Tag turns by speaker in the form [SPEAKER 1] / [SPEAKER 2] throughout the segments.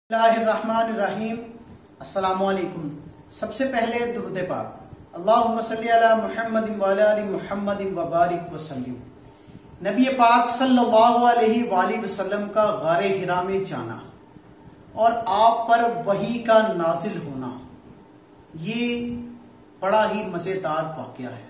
[SPEAKER 1] اللہ الرحمن الرحیم۔ السلام علیکم۔ سب سے پہلے درود پاک، اللہم صلی علی محمد وعلی آل محمد وبارک وسلم۔ نبی پاک صلی اللہ علیہ وآلہ وسلم کا غار حرا میں جانا اور آپ پر وحی کا نازل ہونا، یہ بڑا ہی مزیدار واقعہ ہے۔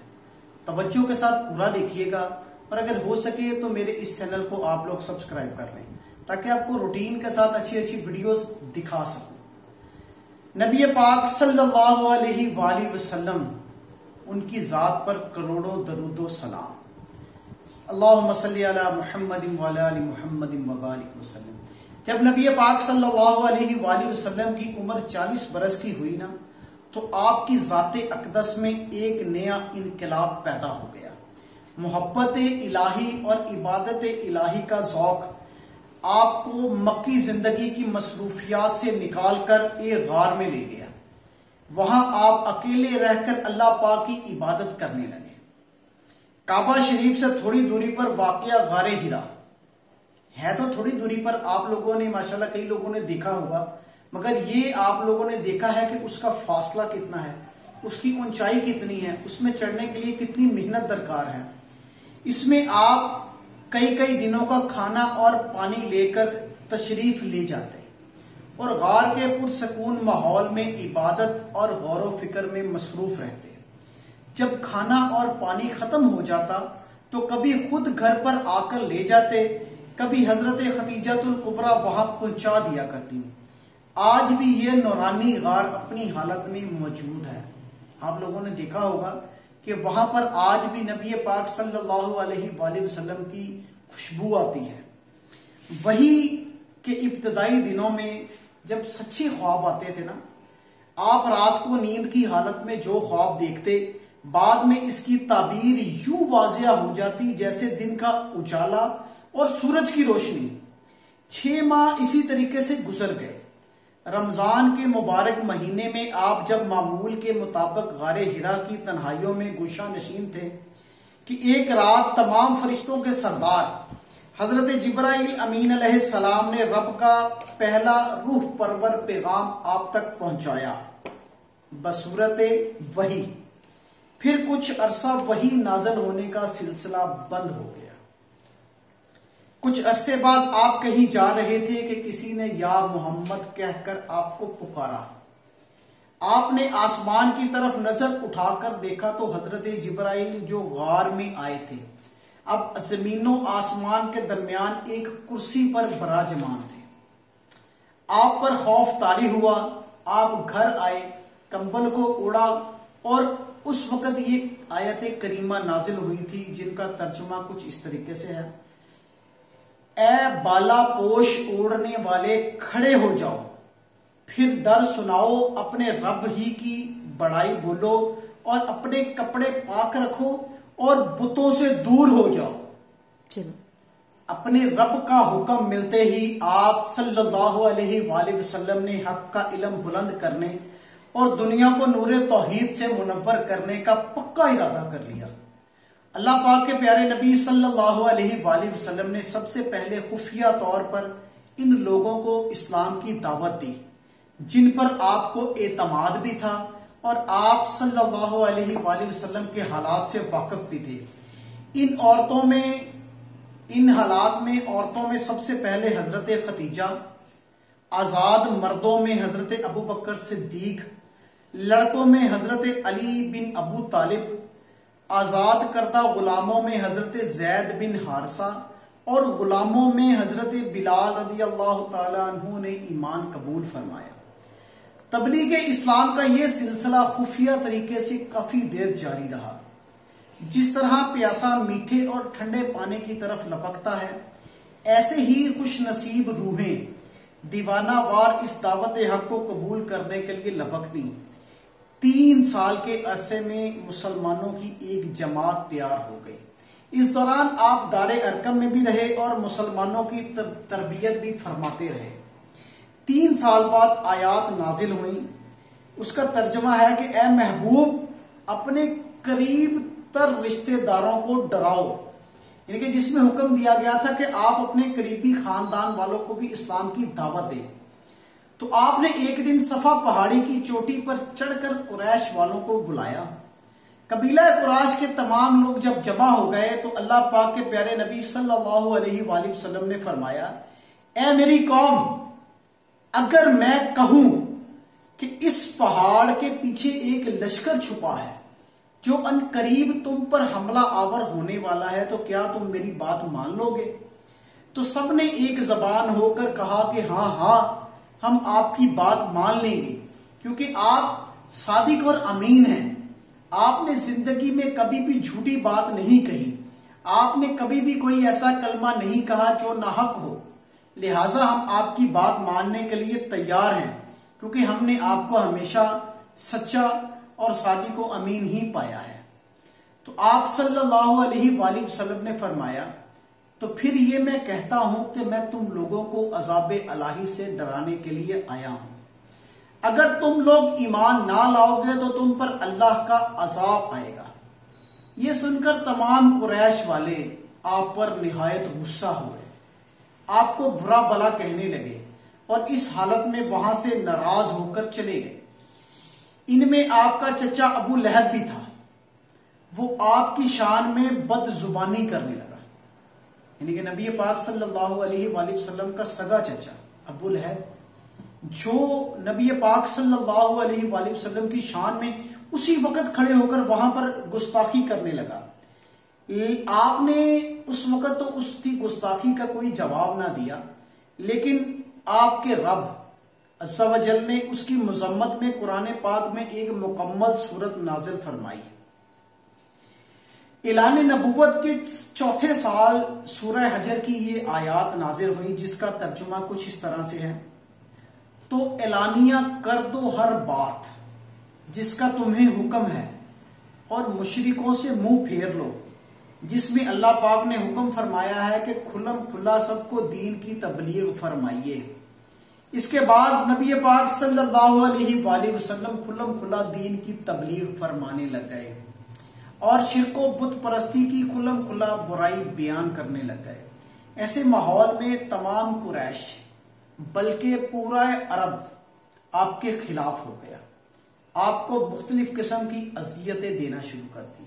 [SPEAKER 1] توجہ کے ساتھ پورا دیکھیے گا، اور اگر ہو سکے تو میرے اس چینل کو آپ لوگ سبسکرائب کر لیں تاکہ آپ کو روٹین کے ساتھ اچھی اچھی ویڈیوز دکھا سکوں۔ نبی پاک صلی اللہ علیہ وآلہ وسلم، ان کی ذات پر کروڑوں درود و سلام۔ اللہم صلی علی محمد وعلی آل محمد وبارک وسلم۔ جب نبی پاک صلی اللہ علیہ وآلہ وسلم کی عمر 40 برس کی ہوئی نا، تو آپ کی ذات اقدس میں ایک نیا انقلاب پیدا ہو گیا۔ محبت الہی اور عبادت الہی کا ذوق آپ کو مکی زندگی کی مصروفیات سے نکال کر ایک غار میں لے گیا۔ وہاں آپ اکیلے رہ کر اللہ پاک کی عبادت کرنے لگے۔ کعبہ شریف سے تھوڑی دوری پر واقع غار حرا ہے، تو تھوڑی دوری پر آپ لوگوں نے ماشاءاللہ کئی لوگوں نے دیکھا ہوگا، مگر یہ آپ لوگوں نے دیکھا ہے کہ اس کا فاصلہ کتنا ہے، اس کی اونچائی کتنی ہے، اس میں چڑھنے کے لیے کتنی محنت درکار ہے۔ اس میں آپ کئی دنوں کا کھانا اور پانی لے کر تشریف لے جاتے اور غار کے پرسکون ماحول میں عبادت اور غور و فکر میں مصروف رہتے۔ جب کھانا اور پانی ختم ہو جاتا تو کبھی خود گھر پر آ کر لے جاتے، کبھی حضرت خدیجہ الکبریٰ وہاں پہنچا دیا کرتی۔ آج بھی یہ نورانی غار اپنی حالت میں موجود ہے۔ آپ لوگوں نے دیکھا ہوگا کہ وہاں پر آج بھی نبی پاک صلی اللہ علیہ وآلہ وسلم کی خوشبو آتی ہے۔ وحی کے ابتدائی دنوں میں جب سچے خواب آتے تھے نا، آپ رات کو نیند کی حالت میں جو خواب دیکھتے، بعد میں اس کی تعبیر یوں واضح ہو جاتی جیسے دن کا اجالا اور سورج کی روشنی۔ 6 ماہ اسی طریقے سے گزر گئے۔ رمضان کے مبارک مہینے میں آپ جب معمول کے مطابق غار حرا کی تنہائیوں میں گوشہ نشین تھے کہ ایک رات تمام فرشتوں کے سردار حضرت جبرائیل امین علیہ السلام نے رب کا پہلا روح پرور پیغام آپ تک پہنچایا بصورت وحی۔ پھر کچھ عرصہ وحی نازل ہونے کا سلسلہ بند ہو گیا۔ کچھ عرصے بعد آپ کہیں جا رہے تھے کہ کسی نے یا محمد کہہ کر آپ کو پکارا۔ آپ نے آسمان کی طرف نظر اٹھا کر دیکھا تو حضرت جبرائیل جو غار میں آئے تھے اب زمین و آسمان کے درمیان ایک کرسی پر براجمان تھے۔ آپ پر خوف طاری ہوا، آپ گھر آئے، کمبل کو اوڑا، اور اس وقت یہ آیت کریمہ نازل ہوئی تھی جن کا ترجمہ کچھ اس طریقے سے ہے: اے بالا پوش اوڑھنے والے کھڑے ہو جاؤ، پھر ڈر سناؤ، اپنے رب ہی کی بڑائی بولو اور اپنے کپڑے پاک رکھو اور بتوں سے دور ہو جاؤ۔ چلو اپنے رب کا حکم ملتے ہی آپ صلی اللہ علیہ وآلہ وسلم نے حق کا علم بلند کرنے اور دنیا کو نور توحید سے منور کرنے کا پکا ارادہ کر لیا۔ اللہ پاک کے پیارے نبی صلی اللہ علیہ وآلہ وسلم نے سب سے پہلے خفیہ طور پر ان لوگوں کو اسلام کی دعوت دی جن پر آپ کو اعتماد بھی تھا اور آپ صلی اللہ علیہ وآلہ وسلم کے حالات سے واقف بھی تھے۔ ان حالات میں عورتوں میں سب سے پہلے حضرت خدیجہ، آزاد مردوں میں حضرت ابو بکر صدیق، لڑکوں میں حضرت علی بن ابو طالب، آزاد کردہ غلاموں میں حضرت زید بن حارثہ اور غلاموں میں حضرت بلال رضی اللہ تعالیٰ عنہ نے ایمان قبول فرمایا۔ تبلیغ اسلام کا یہ سلسلہ خفیہ طریقے سے کافی دیر جاری رہا۔ جس طرح پیاسا میٹھے اور ٹھنڈے پانی کی طرف لپکتا ہے، ایسے ہی خوش نصیب روحیں دیوانہ وار اس دعوت حق کو قبول کرنے کے لیے لپکتی۔ 3 سال کے عرصے میں مسلمانوں کی ایک جماعت تیار ہو گئی۔ اس دوران آپ دار ارقم میں بھی رہے اور مسلمانوں کی تربیت بھی فرماتے رہے۔ 3 سال بعد آیات نازل ہوئیں۔ اس کا ترجمہ ہے کہ اے محبوب، اپنے قریب تر رشتہ داروں کو ڈراؤ، یعنی کہ جس میں حکم دیا گیا تھا کہ آپ اپنے قریبی خاندان والوں کو بھی اسلام کی دعوت دیں۔ تو آپ نے ایک دن صفا پہاڑی کی چوٹی پر چڑھ کر قریش والوں کو بلایا۔ قبیلہ قریش کے تمام لوگ جب جمع ہو گئے تو اللہ پاک کے پیارے نبی صلی اللہ علیہ وآلہ وسلم نے فرمایا، اے میری قوم، اگر میں کہوں کہ اس پہاڑ کے پیچھے ایک لشکر چھپا ہے جو ان قریب تم پر حملہ آور ہونے والا ہے تو کیا تم میری بات مان لو گے؟ تو سب نے ایک زبان ہو کر کہا کہ ہاں ہاں، ہم آپ کی بات مان لیں گے، کیونکہ آپ صادق اور امین ہیں۔ آپ نے زندگی میں کبھی بھی جھوٹی بات نہیں کہی، آپ نے کبھی بھی کوئی ایسا کلمہ نہیں کہا جو ناحق ہو، لہٰذا ہم آپ کی بات ماننے کے لیے تیار ہیں، کیونکہ ہم نے آپ کو ہمیشہ سچا اور صادق و امین ہی پایا ہے۔ تو آپ صلی اللہ علیہ وآلہ وسلم نے فرمایا، تو پھر یہ میں کہتا ہوں کہ میں تم لوگوں کو عذاب الہی سے ڈرانے کے لیے آیا ہوں۔ اگر تم لوگ ایمان نہ لاؤ گے تو تم پر اللہ کا عذاب آئے گا۔ یہ سن کر تمام قریش والے آپ پر نہایت غصہ ہوئے، آپ کو برا بھلا کہنے لگے اور اس حالت میں وہاں سے ناراض ہو کر چلے گئے۔ ان میں آپ کا چچا ابو لہب بھی تھا، وہ آپ کی شان میں بد زبانی کرنے لگا، یعنی کہ نبی پاک صلی اللہ علیہ وآلہ وسلم کا سگا چچا ابو لہب، جو نبی پاک صلی اللہ علیہ وآلہ وسلم کی شان میں اسی وقت کھڑے ہو کر وہاں پر گستاخی کرنے لگا۔ آپ نے اس وقت تو اس کی گستاخی کا کوئی جواب نہ دیا، لیکن آپ کے رب عز و جل نے اس کی مذمت میں قرآن پاک میں ایک مکمل سورت نازل فرمائی۔ اعلان نبوت کے چوتھے سال سورہ حجر کی یہ آیات نازل ہوئی، جس کا ترجمہ کچھ اس طرح سے ہے، تو اعلانیہ کر دو ہر بات جس کا تمہیں حکم ہے اور مشرکوں سے منہ پھیر لو، جس میں اللہ پاک نے حکم فرمایا ہے کہ کھلم کھلا سب کو دین کی تبلیغ فرمائیے۔ اس کے بعد نبی پاک صلی اللہ علیہ وآلہ وسلم کھلم کھلا دین کی تبلیغ فرمانے لگ گئے اور شرک و بت پرستی کی کھلم کھلا برائی بیان کرنے لگ گئے۔ ایسے ماحول میں تمام قریش بلکہ پورا عرب آپ کے خلاف ہو گیا، آپ کو مختلف قسم کی اذیتیں دینا شروع کر دی،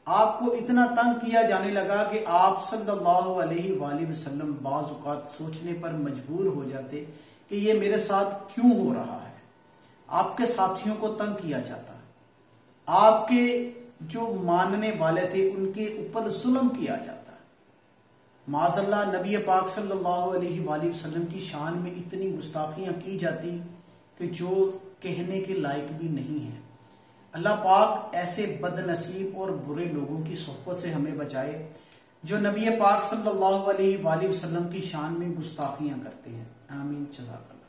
[SPEAKER 1] آپ کو اتنا تنگ کیا جانے لگا کہ آپ صلی اللہ علیہ وآلہ وسلم بعض اوقات سوچنے پر مجبور ہو جاتے کہ یہ میرے ساتھ کیوں ہو رہا ہے۔ آپ کے ساتھیوں کو تنگ کیا جاتا، آپ کے جو ماننے والے تھے ان کے اوپر ظلم کیا جاتا۔ معاذ اللہ نبی پاک صلی اللہ علیہ وآلہ وسلم کی شان میں اتنی گستاخیاں کی جاتی کہ جو کہنے کے لائق بھی نہیں ہیں۔ اللہ پاک ایسے بد نصیب اور برے لوگوں کی صحبت سے ہمیں بچائے جو نبی پاک صلی اللہ علیہ وآلہ وسلم کی شان میں گستاخیاں کرتے ہیں۔ آمین۔ جزاک اللہ۔